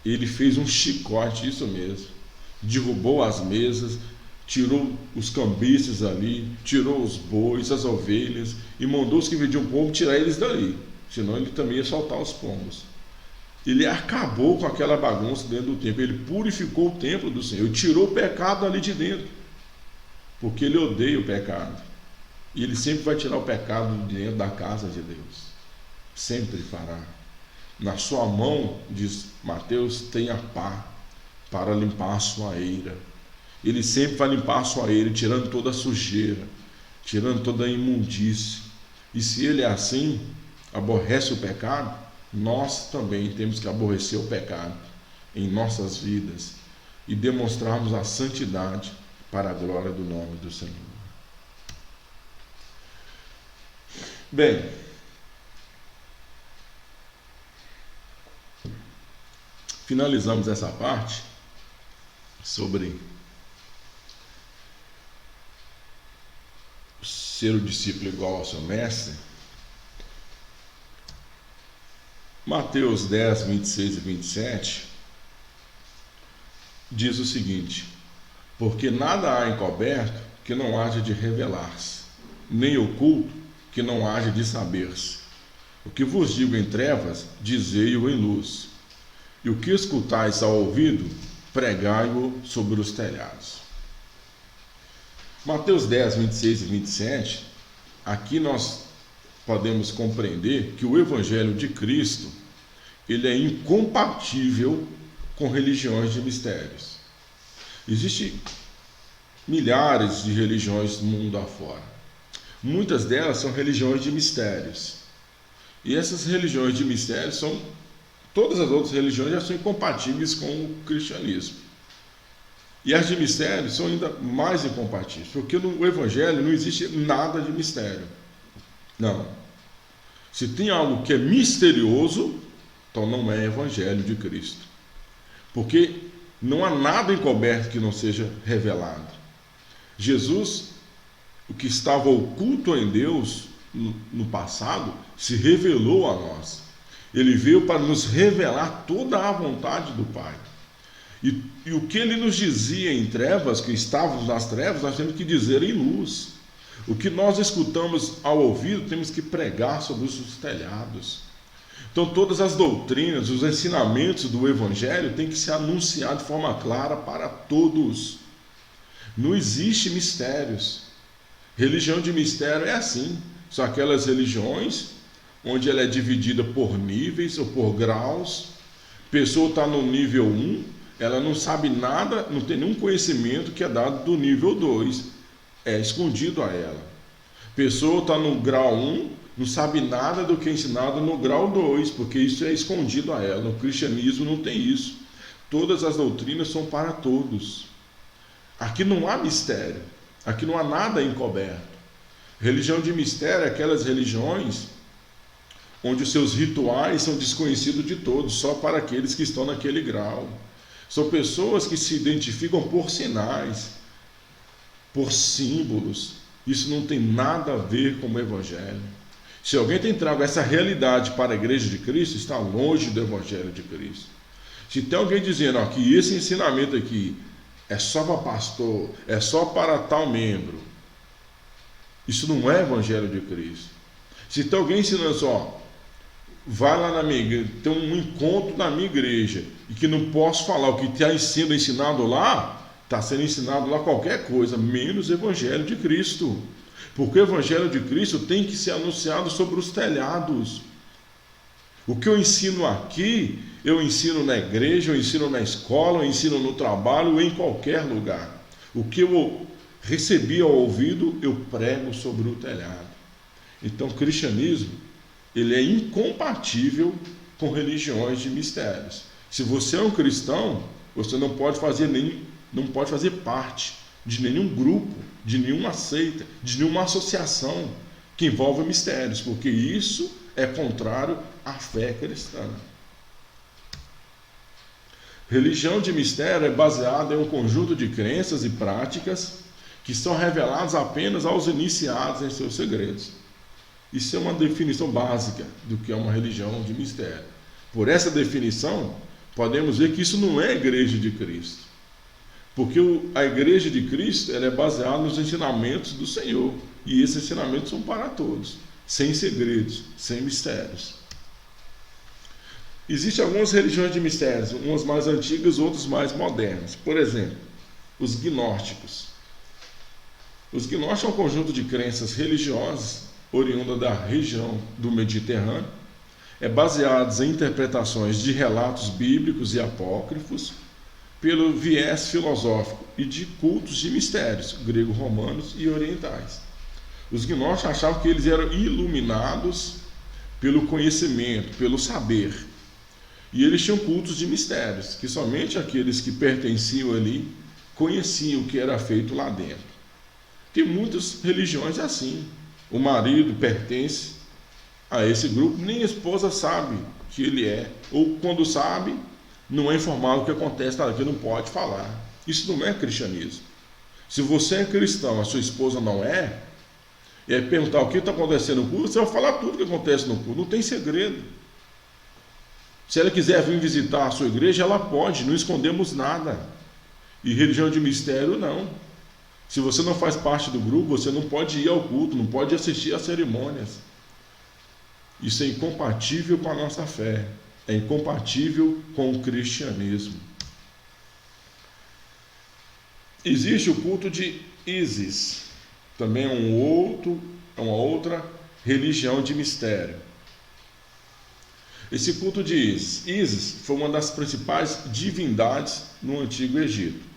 Ele fez um chicote, isso mesmo. Derrubou as mesas, tirou os cambistas ali, tirou os bois, as ovelhas, e mandou os que vendiam pombo tirar eles dali, senão ele também ia soltar os pombos. Ele acabou com aquela bagunça dentro do templo, ele purificou o templo do Senhor, e tirou o pecado ali de dentro, porque ele odeia o pecado, e ele sempre vai tirar o pecado de dentro da casa de Deus, sempre fará. Na sua mão, diz Mateus, tem a pá para limpar a sua eira. Ele sempre vai limpar a sua eira, tirando toda a sujeira, tirando toda a imundície. E se ele é assim, aborrece o pecado, nós também temos que aborrecer o pecado em nossas vidas e demonstrarmos a santidade para a glória do nome do Senhor. Bem, finalizamos essa parte sobre ser o discípulo igual ao seu mestre. Mateus 10, 26 e 27 diz o seguinte: porque nada há encoberto que não haja de revelar-se, nem oculto que não haja de saber-se. O que vos digo em trevas, dizei-o em luz, e o que escutais ao ouvido, pregai-o sobre os telhados. Mateus 10, 26 e 27, aqui nós podemos compreender que o Evangelho de Cristo, ele é incompatível com religiões de mistérios. Existe milhares de religiões no mundo afora. Muitas delas são religiões de mistérios. E essas religiões de mistérios todas as outras religiões já são incompatíveis com o cristianismo. E as de mistérios são ainda mais incompatíveis, porque no Evangelho não existe nada de mistério. Não. Se tem algo que é misterioso, então não é Evangelho de Cristo. Porque não há nada encoberto que não seja revelado. Jesus, o que estava oculto em Deus no passado, se revelou a nós. Ele veio para nos revelar toda a vontade do Pai. E o que ele nos dizia em trevas, que estávamos nas trevas, nós temos que dizer em luz. O que nós escutamos ao ouvido, temos que pregar sobre os telhados. Então todas as doutrinas, os ensinamentos do Evangelho têm que ser anunciados de forma clara para todos. Não existe mistérios. Religião de mistério é assim. São aquelas religiões onde ela é dividida por níveis ou por graus. A pessoa está no nível 1, ela não sabe nada, não tem nenhum conhecimento que é dado do nível 2. É escondido a ela. A pessoa está no grau 1, não sabe nada do que é ensinado no grau 2, porque isso é escondido a ela. No cristianismo não tem isso. Todas as doutrinas são para todos. Aqui não há mistério. Aqui não há nada encoberto. Religião de mistério é aquelas religiões onde os seus rituais são desconhecidos de todos, só para aqueles que estão naquele grau. São pessoas que se identificam por sinais, por símbolos. Isso não tem nada a ver com o Evangelho. Se alguém tem trago essa realidade para a Igreja de Cristo, está longe do Evangelho de Cristo. Se tem alguém dizendo que esse ensinamento aqui é só para pastor, é só para tal membro, isso não é Evangelho de Cristo. Se tem alguém ensinando vai lá na minha igreja, tem um encontro na minha igreja, e que não posso falar o que está sendo ensinado lá, está sendo ensinado lá qualquer coisa, menos o Evangelho de Cristo. Porque o Evangelho de Cristo tem que ser anunciado sobre os telhados. O que eu ensino aqui, eu ensino na igreja, eu ensino na escola, eu ensino no trabalho, em qualquer lugar. O que eu recebi ao ouvido, eu prego sobre o telhado. Então, o cristianismo, ele é incompatível com religiões de mistérios. Se você é um cristão, você não pode fazer parte de nenhum grupo, de nenhuma seita, de nenhuma associação que envolva mistérios, porque isso é contrário à fé cristã. Religião de mistério é baseada em um conjunto de crenças e práticas que são reveladas apenas aos iniciados em seus segredos. Isso é uma definição básica do que é uma religião de mistério. Por essa definição, podemos ver que isso não é a Igreja de Cristo. Porque a Igreja de Cristo ela é baseada nos ensinamentos do Senhor. E esses ensinamentos são para todos, sem segredos, sem mistérios. Existem algumas religiões de mistérios, umas mais antigas, outras mais modernas. Por exemplo, os gnósticos. Os gnósticos são um conjunto de crenças religiosas oriunda da região do Mediterrâneo, baseados em interpretações de relatos bíblicos e apócrifos, pelo viés filosófico e de cultos de mistérios, grego-romanos e orientais. Os gnósticos achavam que eles eram iluminados pelo conhecimento, pelo saber, e eles tinham cultos de mistérios, que somente aqueles que pertenciam ali conheciam o que era feito lá dentro. Tem muitas religiões assim. O marido pertence a esse grupo, nem a esposa sabe que ele é, ou quando sabe, não é informado o que acontece, que não pode falar. Isso não é cristianismo. Se você é cristão, a sua esposa não é, e aí perguntar o que está acontecendo no culto, você vai falar tudo o que acontece no culto, não tem segredo. Se ela quiser vir visitar a sua igreja, ela pode, não escondemos nada. E religião de mistério, não. Se você não faz parte do grupo, você não pode ir ao culto, não pode assistir às cerimônias. Isso é incompatível com a nossa fé, é incompatível com o cristianismo. Existe o culto de Ísis, também uma outra religião de mistério. Esse culto de Ísis foi uma das principais divindades no Antigo Egito.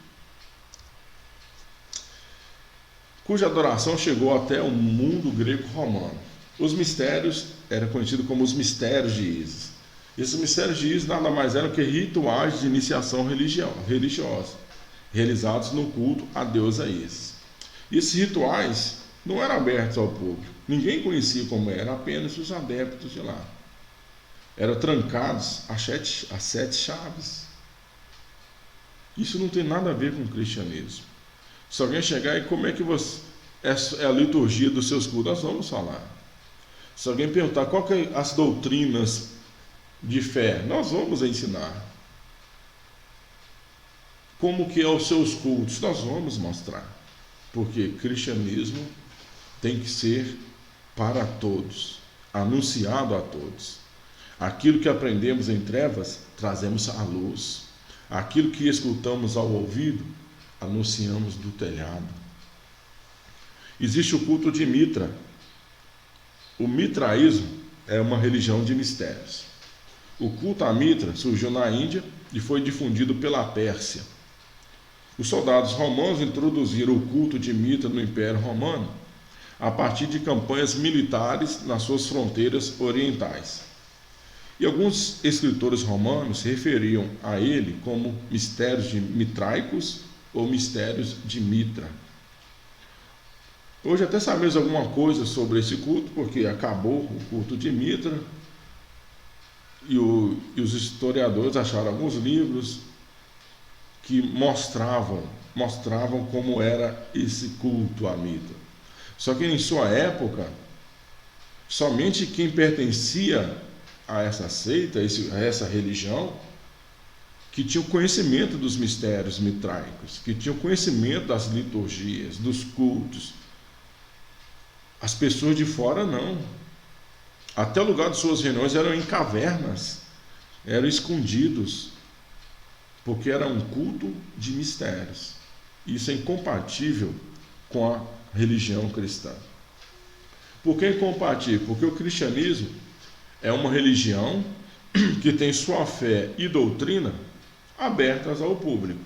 cuja adoração chegou até o mundo grego-romano. Os mistérios eram conhecidos como os mistérios de Ísis. Esses mistérios de Ísis nada mais eram que rituais de iniciação religiosa, realizados no culto à deusa Ísis. Esses rituais não eram abertos ao público. Ninguém conhecia como era, apenas os adeptos de lá. Eram trancados a 7 chaves. Isso não tem nada a ver com o cristianismo. Se alguém chegar e como é que você é a liturgia dos seus cultos, nós vamos falar. Se alguém perguntar qual que é as doutrinas de fé, nós vamos ensinar. Como que é os seus cultos, nós vamos mostrar. Porque cristianismo tem que ser para todos, anunciado a todos. Aquilo que aprendemos em trevas, trazemos à luz. Aquilo que escutamos ao ouvido, anunciamos do telhado. Existe o culto de Mitra. O mitraísmo é uma religião de mistérios. O culto a Mitra surgiu na Índia e foi difundido pela Pérsia. Os soldados romanos introduziram o culto de Mitra no Império Romano a partir de campanhas militares nas suas fronteiras orientais. E alguns escritores romanos referiam a ele como mistérios de mitraicos ou mistérios de Mitra. Hoje até sabemos alguma coisa sobre esse culto, porque acabou o culto de Mitra e os historiadores acharam alguns livros que mostravam como era esse culto a Mitra. Só que em sua época, somente quem pertencia a essa seita, a essa religião, que tinha o conhecimento dos mistérios mitraicos, que tinha o conhecimento das liturgias, dos cultos. As pessoas de fora não. Até o lugar de suas reuniões eram em cavernas, eram escondidos, porque era um culto de mistérios. Isso é incompatível com a religião cristã. Por que incompatível? Porque o cristianismo é uma religião que tem sua fé e doutrina abertas ao público.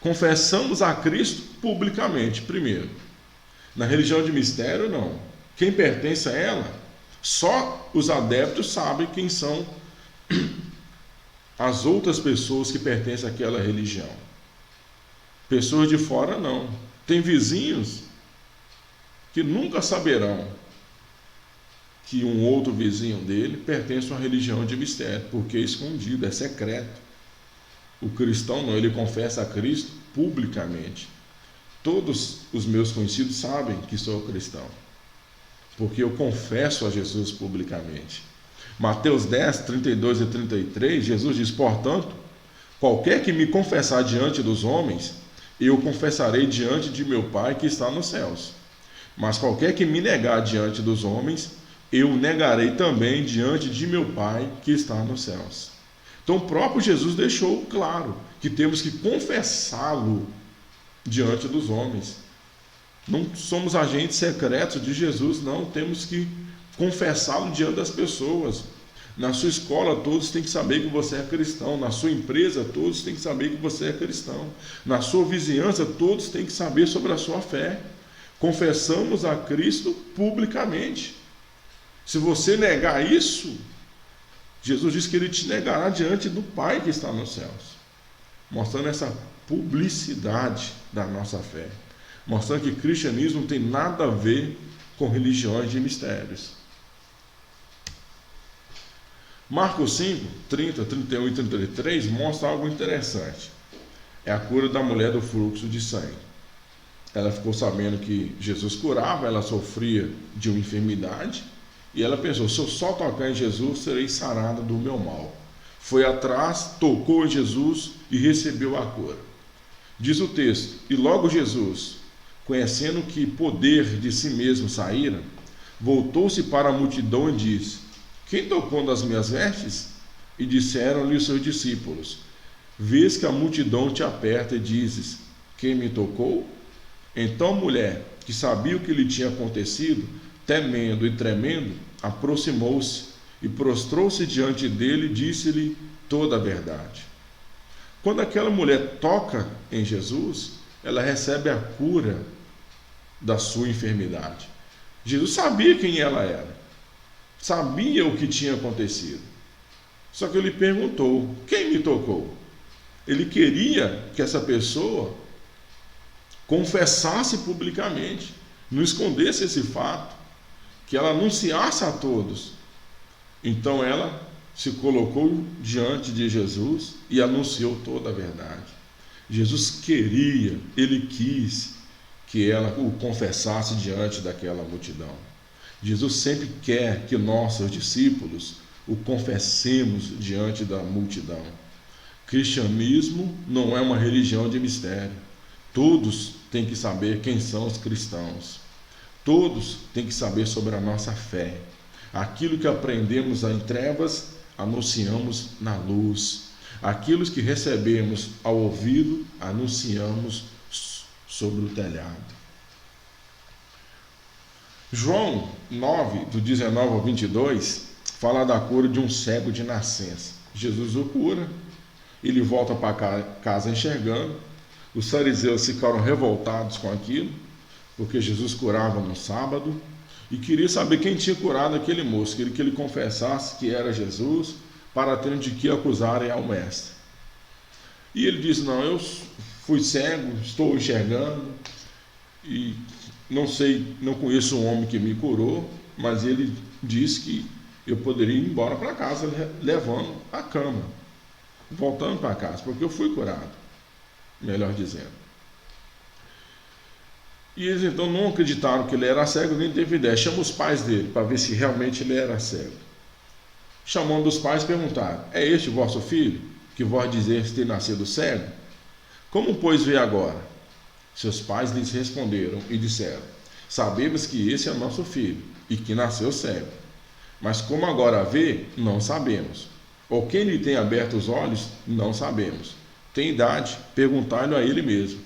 Confessamos a Cristo publicamente, primeiro. Na religião de mistério, não. Quem pertence a ela, só os adeptos sabem quem são as outras pessoas que pertencem àquela religião. Pessoas de fora, não. Tem vizinhos que nunca saberão que um outro vizinho dele pertence a uma religião de mistério, porque é escondido, é secreto. O cristão não, ele confessa a Cristo publicamente. Todos os meus conhecidos sabem que sou cristão, porque eu confesso a Jesus publicamente. Mateus 10, 32 e 33, Jesus diz: portanto, qualquer que me confessar diante dos homens, eu confessarei diante de meu Pai que está nos céus. Mas qualquer que me negar diante dos homens, eu negarei também diante de meu Pai que está nos céus. Então o próprio Jesus deixou claro que temos que confessá-lo diante dos homens. Não somos agentes secretos de Jesus, não. Temos que confessá-lo diante das pessoas. Na sua escola todos têm que saber que você é cristão. Na sua empresa todos têm que saber que você é cristão. Na sua vizinhança todos têm que saber sobre a sua fé. Confessamos a Cristo publicamente. Se você negar isso, Jesus diz que ele te negará diante do Pai que está nos céus, mostrando essa publicidade da nossa fé, mostrando que o cristianismo não tem nada a ver com religiões de mistérios. Marcos 5, 30, 31 e 33 mostra algo interessante. É a cura da mulher do fluxo de sangue. Ela ficou sabendo que Jesus curava, ela sofria de uma enfermidade, e ela pensou: se eu só tocar em Jesus, serei sarada do meu mal. Foi atrás, tocou em Jesus e recebeu a cura. Diz o texto: e logo Jesus, conhecendo que poder de si mesmo saíra, voltou-se para a multidão e disse: quem tocou nas minhas vestes? E disseram-lhe os seus discípulos: vês que a multidão te aperta e dizes: quem me tocou? Então a mulher, que sabia o que lhe tinha acontecido, temendo e tremendo, aproximou-se e prostrou-se diante dele e disse-lhe toda a verdade. Quando aquela mulher toca em Jesus, ela recebe a cura da sua enfermidade. Jesus sabia quem ela era, sabia o que tinha acontecido. Só que ele perguntou: quem me tocou? Ele queria que essa pessoa confessasse publicamente, não escondesse esse fato, que ela anunciasse a todos. Então ela se colocou diante de Jesus e anunciou toda a verdade. Jesus queria, ele quis que ela o confessasse diante daquela multidão. Jesus sempre quer que nós, seus discípulos, o confessemos diante da multidão. Cristianismo não é uma religião de mistério. Todos têm que saber quem são os cristãos. Todos têm que saber sobre a nossa fé. Aquilo que aprendemos em trevas, anunciamos na luz. Aquilo que recebemos ao ouvido, anunciamos sobre o telhado. João 9, do 19 ao 22, fala da cura de um cego de nascença. Jesus o cura, ele volta para casa enxergando. Os fariseus ficaram revoltados com aquilo, porque Jesus curava no sábado, e queria saber quem tinha curado aquele moço, queria que ele confessasse que era Jesus, para ter de que acusarem ao mestre. E ele disse: não, eu fui cego, estou enxergando, e não conheço um homem que me curou, mas ele disse que eu poderia ir embora para casa levando a cama, voltando para casa, porque eu fui curado, melhor dizendo. E eles então não acreditaram que ele era cego, nem teve ideia. Chama os pais dele para ver se realmente ele era cego. Chamando os pais, perguntaram: é este o vosso filho, que vós dizeis ter nascido cego? Como, pois, vê agora? Seus pais lhes responderam e disseram: sabemos que esse é nosso filho, e que nasceu cego. Mas como agora vê, não sabemos. Ou quem lhe tem aberto os olhos, não sabemos. Tem idade, perguntai-lhe a ele mesmo,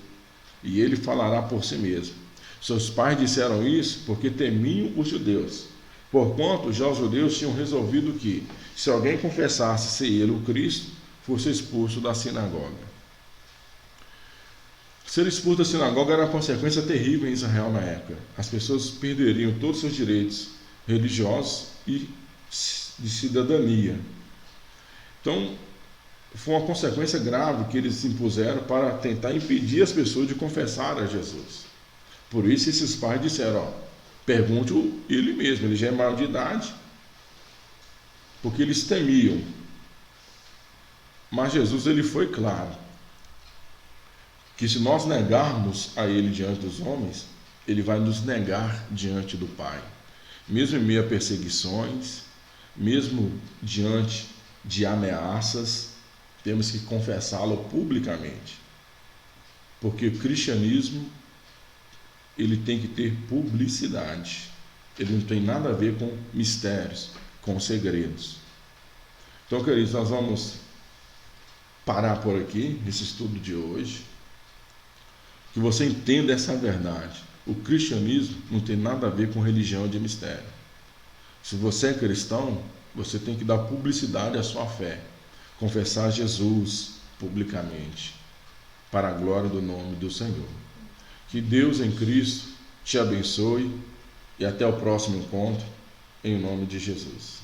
e ele falará por si mesmo. Seus pais disseram isso porque temiam os judeus, porquanto já os judeus tinham resolvido que, se alguém confessasse ser ele o Cristo, fosse expulso da sinagoga. Ser expulso da sinagoga era uma consequência terrível em Israel na época. As pessoas perderiam todos os seus direitos religiosos e de cidadania. Então, foi uma consequência grave que eles impuseram para tentar impedir as pessoas de confessar a Jesus. Por isso esses pais disseram: pergunte-o ele mesmo, ele já é maior de idade, porque eles temiam. Mas Jesus, ele foi claro, que se nós negarmos a ele diante dos homens, ele vai nos negar diante do Pai. Mesmo em meio a perseguições, mesmo diante de ameaças, temos que confessá-lo publicamente. Porque o cristianismo, ele tem que ter publicidade. Ele não tem nada a ver com mistérios, com segredos. Então, queridos, nós vamos parar por aqui, esse estudo de hoje. Que você entenda essa verdade. O cristianismo não tem nada a ver com religião de mistério. Se você é cristão, você tem que dar publicidade à sua fé. Confessar Jesus publicamente, para a glória do nome do Senhor. Que Deus em Cristo te abençoe e até o próximo encontro, em nome de Jesus.